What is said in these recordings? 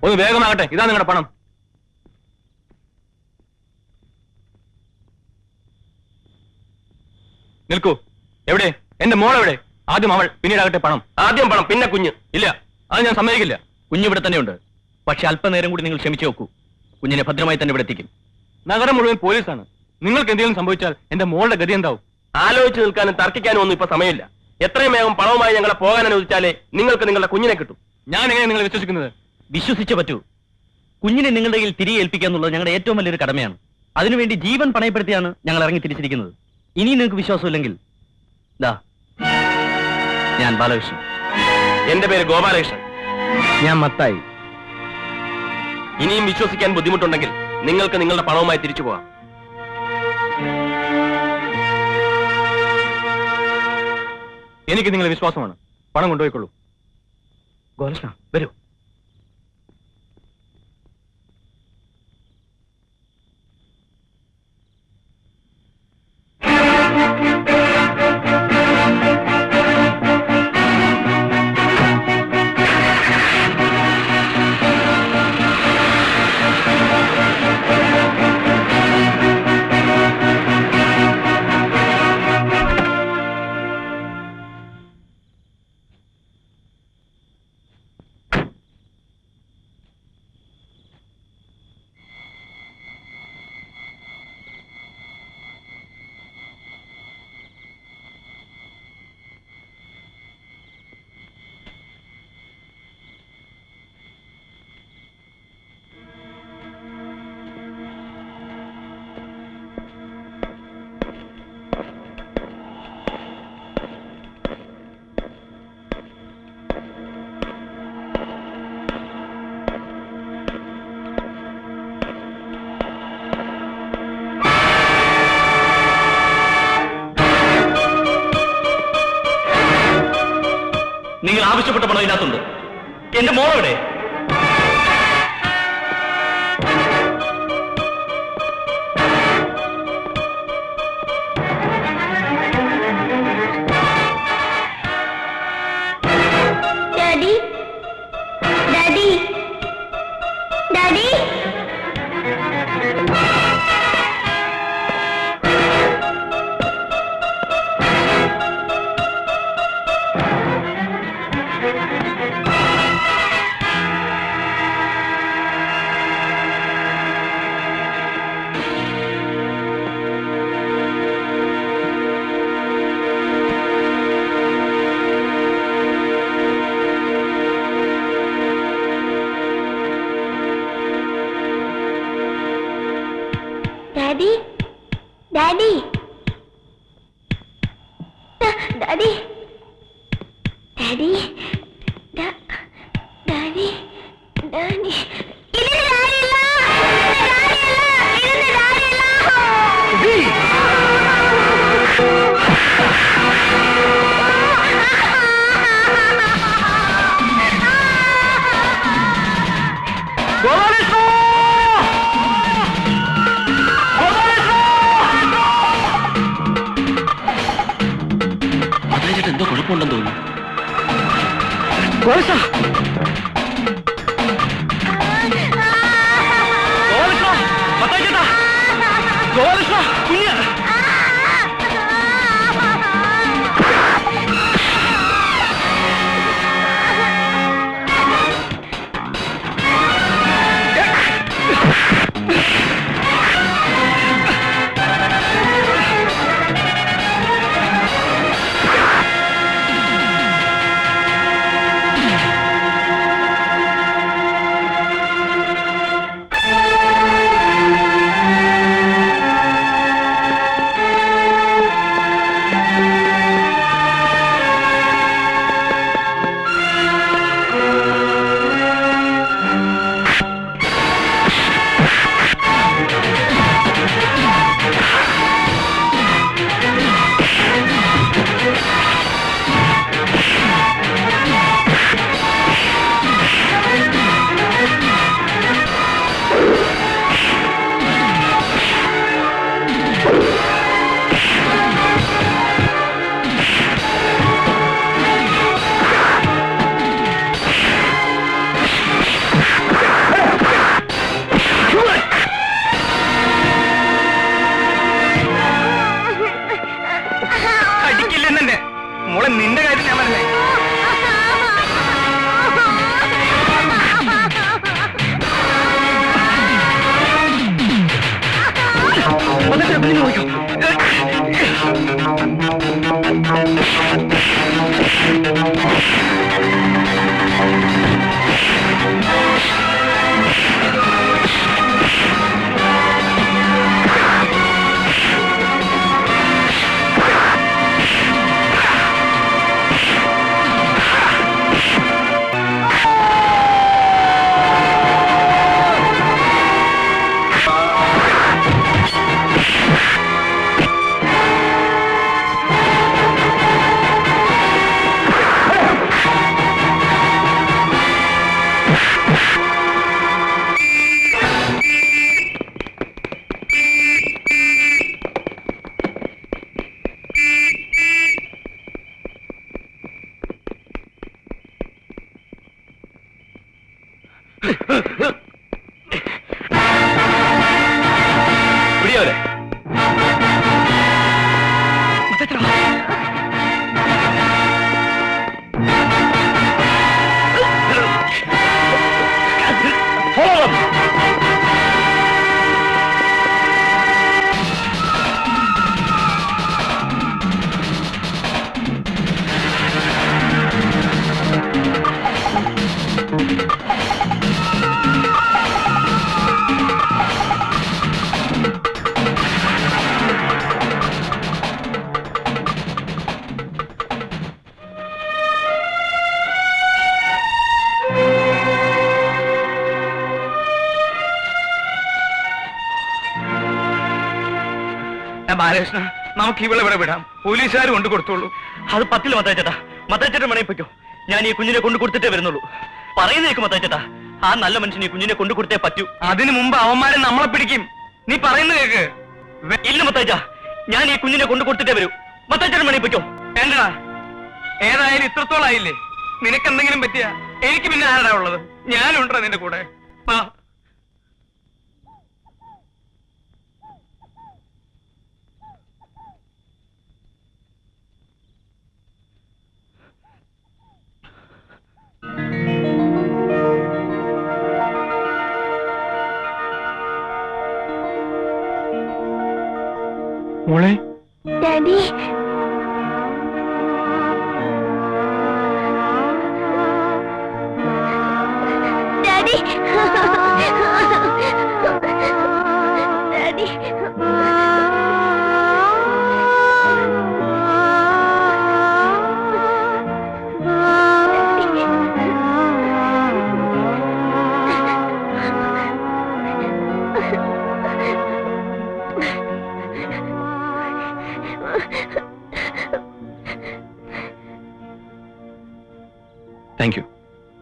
ഒന്ന് വേഗമാകട്ടെ, ഇതാ നിങ്ങളുടെ പണം. നിൽക്കൂ. എവിടെ എന്റെ മോൾ? എവിടെ? ആദ്യം അവൾ, പിന്നീടാകട്ടെ പണം. ആദ്യം പണം, പിന്നെ കുഞ്ഞ്. ഇല്ല, അത് ഞാൻ സമ്മതിക്കില്ല. കുഞ്ഞിവിടെ തന്നെയുണ്ട്. പക്ഷെ അല്പനേരം കൂടി നിങ്ങൾ ക്ഷമിച്ചു നോക്കൂ. കുഞ്ഞിനെ ഭദ്രമായി തന്നെ ഇവിടെ എത്തിക്കും. നഗരം മുഴുവൻ പോലീസാണ്. നിങ്ങൾക്ക് എന്തെങ്കിലും സംഭവിച്ചാൽ എന്റെ മോളുടെ ഗതി എന്താവും? ആലോചിച്ച് നിൽക്കാനും തർക്കിക്കാനും ഒന്നും ഇപ്പൊ സമയമില്ല. എത്രയും വേഗം പണവുമായി ഞങ്ങളെ പോകാൻ അനുവദിച്ചാലേ നിങ്ങൾക്ക് നിങ്ങളുടെ കുഞ്ഞിനെ കിട്ടും. ഞാൻ എങ്ങനെ നിങ്ങൾ വിശ്വസിക്കുന്നത്? വിശ്വസിച്ചേ പറ്റൂ. കുഞ്ഞിനെ നിങ്ങളുടെ കയ്യിൽ തിരികെ ഏൽപ്പിക്കുക എന്നുള്ളത് ഞങ്ങളുടെ ഏറ്റവും വലിയൊരു കടമയാണ്. അതിനുവേണ്ടി ജീവൻ പണയപ്പെടുത്തിയാണ് ഞങ്ങൾ ഇറങ്ങി തിരിച്ചിരിക്കുന്നത്. ഇനി നിങ്ങൾക്ക് വിശ്വാസമില്ലെങ്കിൽ ദാ, ഞാൻ ബാലകൃഷ്ണൻ. എന്റെ പേര് ഗോപാലകൃഷ്ണൻ. ഞാൻ മത്തായി. ഇനിയും വിശ്വസിക്കാൻ ബുദ്ധിമുട്ടുണ്ടെങ്കിൽ നിങ്ങൾക്ക് നിങ്ങളുടെ പണവുമായി തിരിച്ചു പോകാം. എനിക്ക് നിങ്ങളെ വിശ്വാസമാണ്. പണം കൊണ്ടുപോയിക്കൊള്ളൂ. ഗോപാലകൃഷ്ണ, വരൂ. നിങ്ങൾ ആവശ്യപ്പെട്ട പണം ഇതിനകത്തുണ്ട്. എന്റെ മോളെവിടെ? Daddy, daddy, daddy. Daddy, Daddy, Daddy, Daddy, Daddy, Daddy. ഇതിന് കാര്യമില്ല, ഇതിന് കാര്യമില്ല. എന്തോ കുഴപ്പമുണ്ടെന്ന് തോന്നുന്നു. കുഞ്ഞിനെ നോക്കൂ. പിടിയോലെ ബാലകൃഷ്ണ, നമുക്ക് ഇവിടെ ഇവിടെ വിടാം. പോലീസുകാർ കൊണ്ടു കൊടുത്തോളൂ. അത് പറ്റില്ല മത്തായിച്ചേട്ടാ. മത്തായിച്ചേട്ടൻ വേണേ പൊയ്ക്കോ. ഞാൻ ഈ കുഞ്ഞിനെ കൊണ്ടു കൊടുത്തിട്ടേ വരുന്നുള്ളൂ. പറയുന്നേക്ക് മത്തായിച്ചേട്ടാ. ആ നല്ല മനുഷ്യൻ ഈ കുഞ്ഞിനെ കൊണ്ടു കൊടുത്തേ പറ്റൂ. അതിനു മുമ്പ് അവന്മാരെ നമ്മളെ പിടിക്കും. നീ പറയുന്നത് കേക്ക്. ഇല്ല മത്തായിച്ച, ഞാൻ ഈ കുഞ്ഞിനെ കൊണ്ടു കൊടുത്തിട്ടേ വരൂ. മത്തായിച്ചേട്ടൻ വേണേ പൊയ്ക്കോ. വേണ്ടടാ, ഏതായാലും ഇത്രത്തോളം ആയില്ലേ. നിനക്കെന്തെങ്കിലും പറ്റിയ എനിക്ക് പിന്നെ ആരാ ഉള്ളത്? ഞാനുണ്ടോ നിന്റെ കൂടെ? ആ, മോളെ. Daddy, daddy, daddy.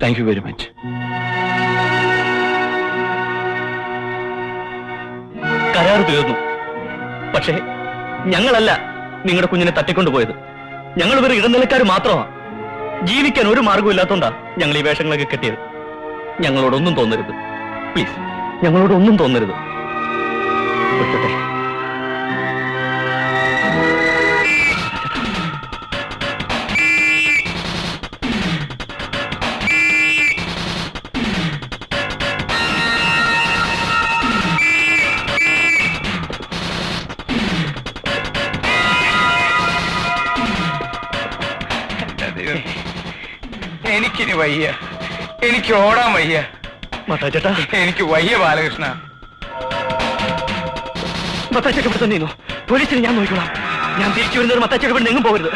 Thank you very much. കരാർ തീർന്നു. പക്ഷേ ഞങ്ങളല്ല നിങ്ങളുടെ കുഞ്ഞിനെ തട്ടിക്കൊണ്ടുപോയത്. ഞങ്ങൾ ഇവർ ഇടനിലക്കാർ മാത്രമാണ്. ജീവിക്കാൻ ഒരു മാർഗവും ഇല്ലാത്തോണ്ടാ ഞങ്ങൾ ഈ വേഷങ്ങളൊക്കെ കെട്ടിയത്. ഞങ്ങളോടൊന്നും തോന്നരുത് പ്ലീസ്. ഞങ്ങളോടൊന്നും തോന്നരുത്. വിട്ടട്ടെ. എനിക്കിനി വയ്യ. എനിക്ക് ഓടാൻ വയ്യ. മത്തായിച്ചേട്ടാ, എനിക്ക് വയ്യ ബാലകൃഷ്ണ. മത്തായിച്ചേട്ടൻ ഇവിടെ തന്നെ പോലീസിനെ ഞാൻ നോക്കിക്കോളാം. ഞാൻ തിരിച്ചു വരുന്നത് മത്തായിച്ചേട്ടൻ ഇവിടെ എങ്ങും പോകരുത്.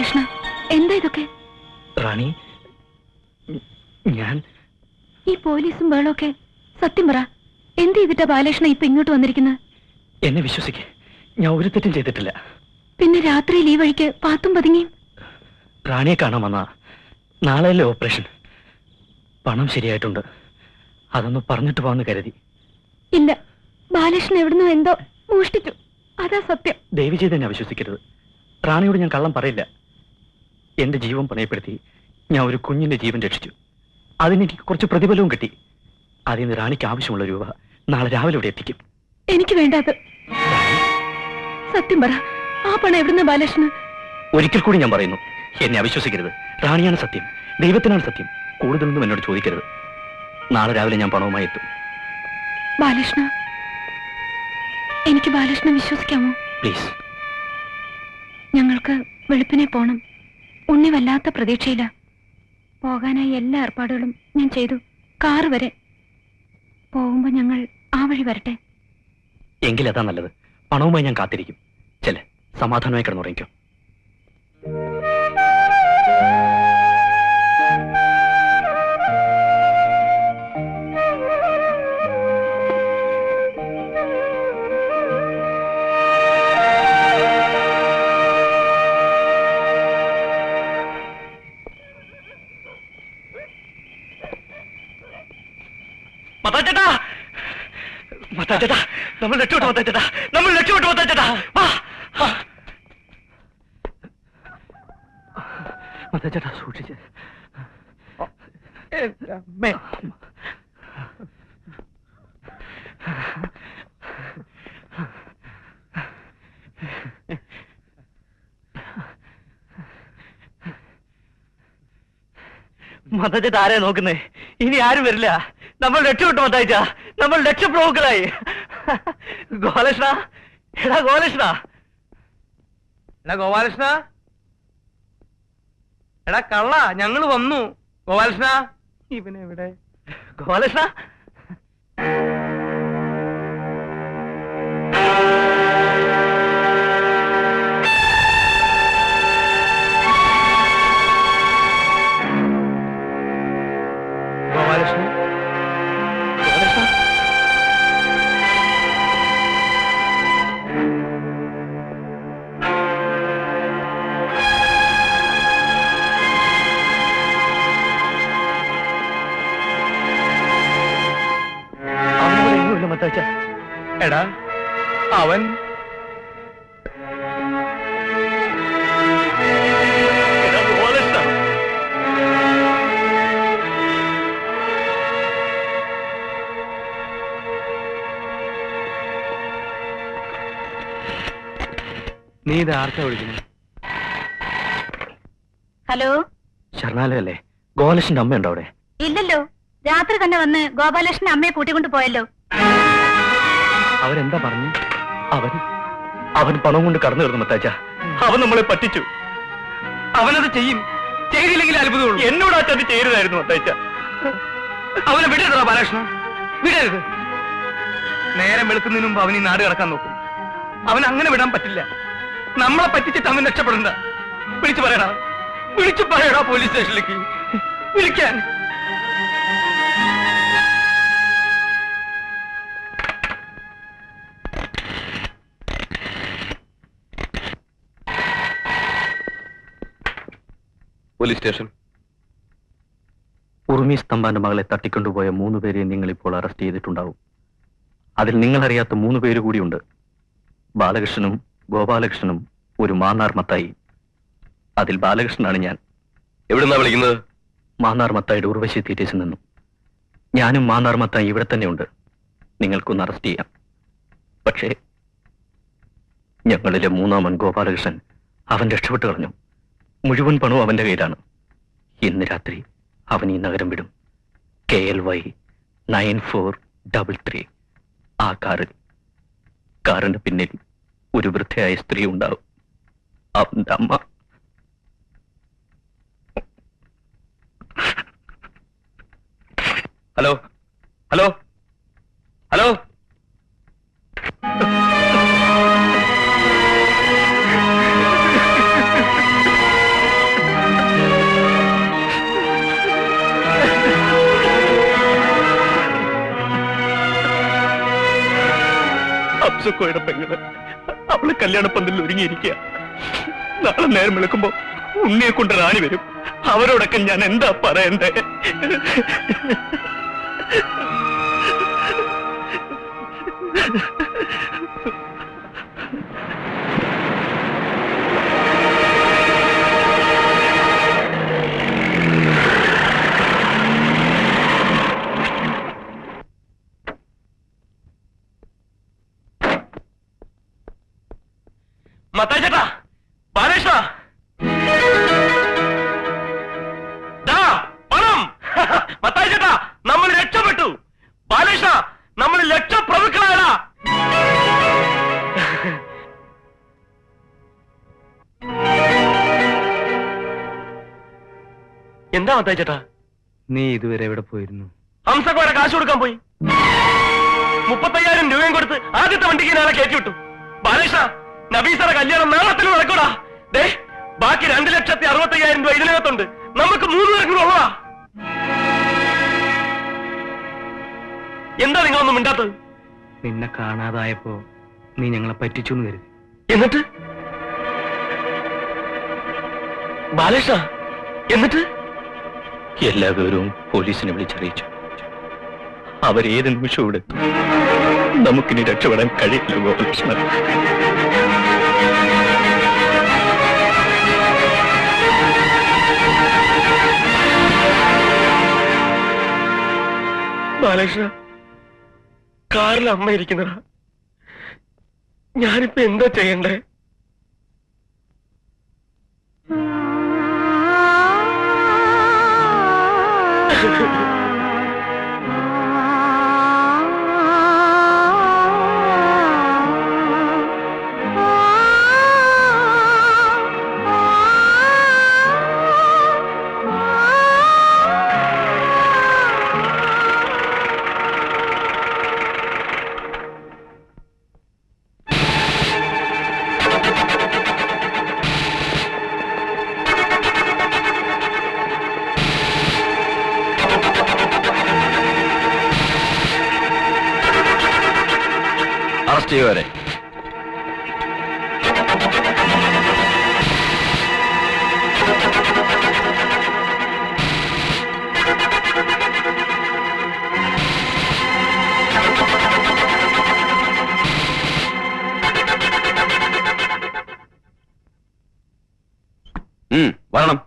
ബാലകൃഷ്ണ, എന്താ ഇതൊക്കെ? റാണി, ഞാൻ ഈ പോലീസും ബഹളമൊക്കെ സത്യം പറ, എന്ത് ചെയ്തിട്ടാ ബാലകൃഷ്ണ ഇപ്പൊ ഇങ്ങോട്ട് വന്നിരിക്കുന്നത്? എന്നെ വിശ്വസിക്കേ, ഞാൻ ഒരു തെറ്റും ചെയ്തിട്ടില്ല. പിന്നെ രാത്രിയിൽ ഈ വഴിക്ക് പാത്തും പതുങ്ങിയും? റാണിയെ കാണാൻ വന്നാ. നാളെയല്ലേ ഓപ്പറേഷൻ. പണം ശരിയായിട്ടുണ്ട്, അതൊന്ന് പറഞ്ഞിട്ട് പോവാന്ന് കരുതി. ഇല്ല, ബാലകൃഷ്ണൻ എവിടുന്നോ എന്തോ മോഷ്ടിച്ചു, അതാ സത്യം. ദയവ് ചെയ്ത് എന്നെ വിശ്വസിക്കരുത്. റാണിയോട് ഞാൻ കള്ളം പറയില്ല. എന്റെ ജീവൻ പണയപ്പെടുത്തി ഞാൻ ഒരു കുഞ്ഞിന്റെ ജീവൻ രക്ഷിച്ചു. അതിനെനിക്ക് കുറച്ച് പ്രതിഫലവും കിട്ടി. അതിൽ നിന്ന് റാണിക്ക് ആവശ്യമുള്ള രൂപ നാളെ രാവിലെ ഇവിടെ എത്തിക്കും. എനിക്ക് വേണ്ടത്. സത്യം പറ, ആ പണം എവിടുന്ന ബാലകൃഷ്ണൻ? ഒരിക്കൽ കൂടി ഞാൻ പറയുന്നു, എന്നെ അവിശ്വസിക്കരുത്. റാണിയാണ് സത്യം, ദൈവത്തിനാണ് സത്യം. കൂടുതലൊന്നും എന്നോട് ചോദിക്കരുത്. നാളെ രാവിലെ ഞാൻ പണവുമായി എത്തും. ബാലകൃഷ്ണ, എനിക്ക് ബാലകൃഷ്ണനെ വിശ്വസിക്കാമോ? പ്ലീസ്. ഞങ്ങൾക്ക് വെളുപ്പിനെ പോണം. ഉണ്ണി വല്ലാത്ത പ്രതീക്ഷയില്ല. പോകാനായി എല്ലാ ഏർപ്പാടുകളും ഞാൻ ചെയ്തു, കാറ് വരെ. പോകുമ്പോ ഞങ്ങൾ ആ വഴി വരട്ടെ. എങ്കിലതാ നല്ലത്. പണവുമായി ഞാൻ കാത്തിരിക്കും. ചെല്ല്, സമാധാനമായി കിടന്നുറങ്ങിക്കോ. മത്താച്ചേട്ടാ, മത്താച്ചേട്ടാ, നമ്മൾ രക്ഷപ്പെട്ടു. മത്താച്ചേട്ടാ, നമ്മൾ രക്ഷപ്പെട്ടു. മത്താച്ചേട്ടാ, വാ. മത്താച്ചേട്ടാ, സൂക്ഷിച്ച്. മത്താച്ചേട്ടാ, ആരെയാ നോക്കുന്നേ? ഇനി ആരും വരില്ല. നമ്മൾ രക്ഷപ്പെട്ടു. മത്തായിച്ച, നമ്മൾ രക്ഷപ്രഭുക്കളായി. ഗോപാലകൃഷ്ണ, എടാ ഗോപാലകൃഷ്ണ. എടാ ഗോപാലകൃഷ്ണ, എടാ കള്ള, ഞങ്ങൾ വന്നു. ഗോപാലകൃഷ്ണ, ഇവനെവിടെ? ഗോപാലകൃഷ്ണ, ഗോപാലകൃഷ്ണ, ഗോപാലകൃഷ്ണ. അവനിവിടെ എങ്ങുമില്ല മത്തായിച്ച. എടാ അവൻ എടാ ഗോപാലകൃഷ്ണ. നീ ഇത് ആർക്കാ വിളിക്കുന്നത്? ഹലോ. ശരണാലയല്ലേ? ഗോപാലകൃഷ്ണന്റെ അമ്മയുണ്ടോ അവിടെ? ഇല്ലല്ലോ, രാത്രി തന്നെ വന്ന് ഗോപാലകൃഷ്ണൻ അമ്മയെ കൂട്ടിക്കൊണ്ട് പോയല്ലോ. അവരെന്താ പറഞ്ഞു? അവൻ പണം കൊണ്ട് കടന്നു കയറുന്നു മത്താച്ച. അവൻ നമ്മളെ പറ്റിച്ചു. അവനത് ചെയ്യും, ചെയ്തില്ലെങ്കിൽ അത്ഭുതമുള്ളൂ. എന്നോട് ആ ചതി ചെയ്യരുതായിരുന്നു മത്താച്ച. അവനെ വിടരുതോ ബാലകൃഷ്ണ, വിടരുത്. നേരം വെളുക്കുന്നതിന് മുമ്പ് അവൻ ഈ നാട് കിടക്കാൻ നോക്കും. അവൻ അങ്ങനെ വിടാൻ പറ്റില്ല. നമ്മളെ പറ്റിച്ചിട്ട് അവൻ രക്ഷപ്പെടണ്ട. വിളിച്ചു പറയടാ പോലീസ് സ്റ്റേഷനിലേക്ക് വിളിക്കാൻ. Police station. ഉറുമീസ് തമ്പാന്റെ മകളെ തട്ടിക്കൊണ്ടുപോയ 3 പേരെ നിങ്ങൾ ഇപ്പോൾ അറസ്റ്റ് ചെയ്തിട്ടുണ്ടാവും. അതിൽ നിങ്ങളറിയാത്ത 3 പേര് കൂടിയുണ്ട്. ബാലകൃഷ്ണനും ഗോപാലകൃഷ്ണനും ഒരു മാന്നാർ മത്തായി. അതിൽ ബാലകൃഷ്ണനാണ് ഞാൻ. എവിടുന്നാ വിളിക്കുന്നത്? മാന്നാർ മത്തായിയുടെ ഉർവശി തീറ്റേഴ്സിൽ നിന്നും. ഞാനും മാന്നാർ മത്തായി ഇവിടെ തന്നെയുണ്ട്. നിങ്ങൾക്കൊന്ന് അറസ്റ്റ് ചെയ്യാം. പക്ഷേ ഞങ്ങളിലെ 3-ാമൻ ഗോപാലകൃഷ്ണൻ, അവൻ രക്ഷപ്പെട്ടു കളഞ്ഞു. മുഴുവൻ പണവും അവന്റെ കയ്യിലാണ്. ഇന്ന് രാത്രി അവൻ ഈ നഗരം വിടും. KLY 9433. ആ കാറിന്റെ പിന്നിൽ ഒരു വൃദ്ധയായ സ്ത്രീ ഉണ്ടാവും. അവന്റെ അമ്മ. Hello hello hello. അപ്സക്കോയുടെ പെങ്ങള്. അവള് കല്യാണപ്പന്തലിൽ ഒരുങ്ങിയിരിക്കുക. നാളെ നേരം വിളിക്കുമ്പോ ഉണ്ണിയെ കൊണ്ട് റാണി വരും. അവരോടൊക്കെ ഞാൻ എന്താ പറയണ്ടേ? മത്തായി ചേട്ടാ, ബാലകൃഷ്ണ, പണം. മത്തായി ചേട്ടാ, നമ്മൾ രക്ഷപ്പെട്ടു. ബാലകൃഷ്ണ, നമ്മൾ ലക്ഷപ്രഭുക്കളാണ്. എന്താ മത്തായി ചേട്ടാ? നീ ഇതുവരെ എവിടെ പോയിരുന്നു? ഹംസക്കോടെ കാശ് കൊടുക്കാൻ പോയി. 35,000 രൂപയും കൊടുത്ത് ആദ്യത്തെ വണ്ടിക്ക് നാളെ കയറ്റിവിട്ടു. ബാലകൃഷ്ണ, നബീസറെ കല്യാണം നാളത്തിൽ നടക്കൂടാ. ദേ, ബാക്കി 2,65,000 രൂപ ഇതിനകത്തുണ്ട്. നമുക്ക് 3 പേർക്കും ഉള്ളതാ. എന്താ നിങ്ങളൊന്നും മിണ്ടാത്തത്? നിന്നെ കാണാതായപ്പോ നീ ഞങ്ങളെ പറ്റിച്ചു എന്ന് കരുതി. എന്നിട്ട് ബാലകൃഷ്ണ, എന്നിട്ട് എല്ലാ വിവരവും പോലീസിനെ വിളിച്ചറിയിച്ചു. അവരേത് നിമിഷവും ഇവിടെ എത്തും. നമുക്കിനി രക്ഷപ്പെടാൻ കഴിയില്ല ഗോപാലകൃഷ്ണൻ. ബാലകൃഷ്ണ, കാറിൽ അമ്മ ഇരിക്കുന്നതാ. ഞാനിപ്പോ എന്താ ചെയ്യണ്ടേ? അറസ്റ്റ് ചെയ്യുവരെ. വരണം.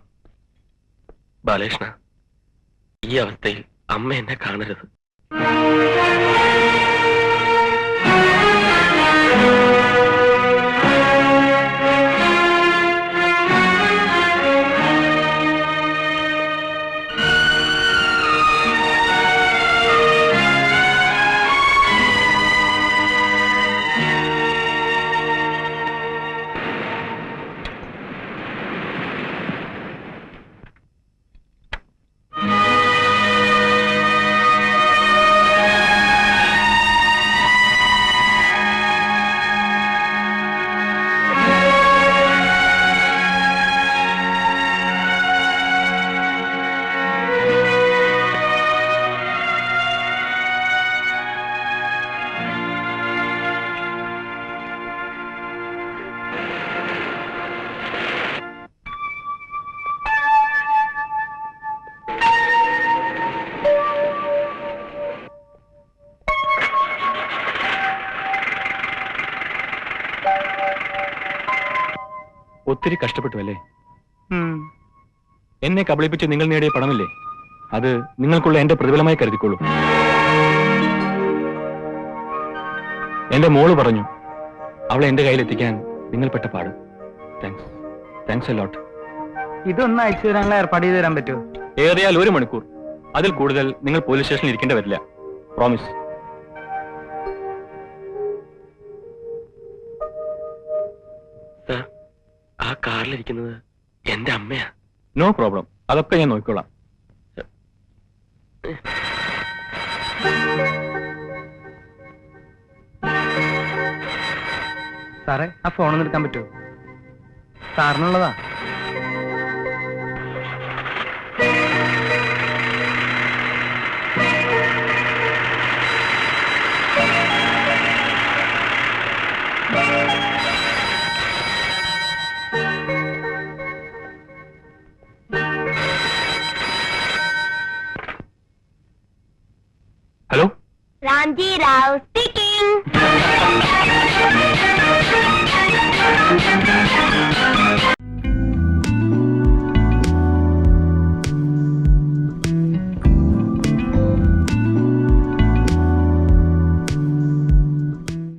ബാലകൃഷ്ണ, ഈ അവസ്ഥയിൽ അമ്മ എന്നെ കാണരുത്. ഒത്തിരി കഷ്ടപ്പെട്ടു അല്ലേ? എന്നെ കബളിപ്പിച്ച് നിങ്ങൾ നേടിയ പണമല്ലേ? അത് നിങ്ങൾക്കുള്ള എന്റെ പ്രതിഫലമായി കരുതിക്കൊള്ളൂ. എന്റെ മോള് പറഞ്ഞു അവളെ എന്റെ കയ്യിലെത്തിക്കാൻ നിങ്ങൾ പെട്ട പാട്. Thanks a lot. ഇതൊന്ന് അയച്ചു തരാനുള്ള ഏർപ്പാട് ചെയ്ത് തരാൻ പറ്റുമോ? ഏറിയാൽ 1 മണിക്കൂർ. അതിൽ കൂടുതൽ നിങ്ങൾ പോലീസ് സ്റ്റേഷനിൽ ഇരിക്കേണ്ടി വരില്ല. പ്രോമിസ്. ആ കാറിലിരിക്കുന്നത് എന്റെ അമ്മയാ. No problem. അതൊക്കെ ഞാൻ നോക്കിക്കോളാം. സാറേ, ആ ഫോണൊന്ന് എടുക്കാൻ പറ്റുമോ? സാറിനുള്ളതാ.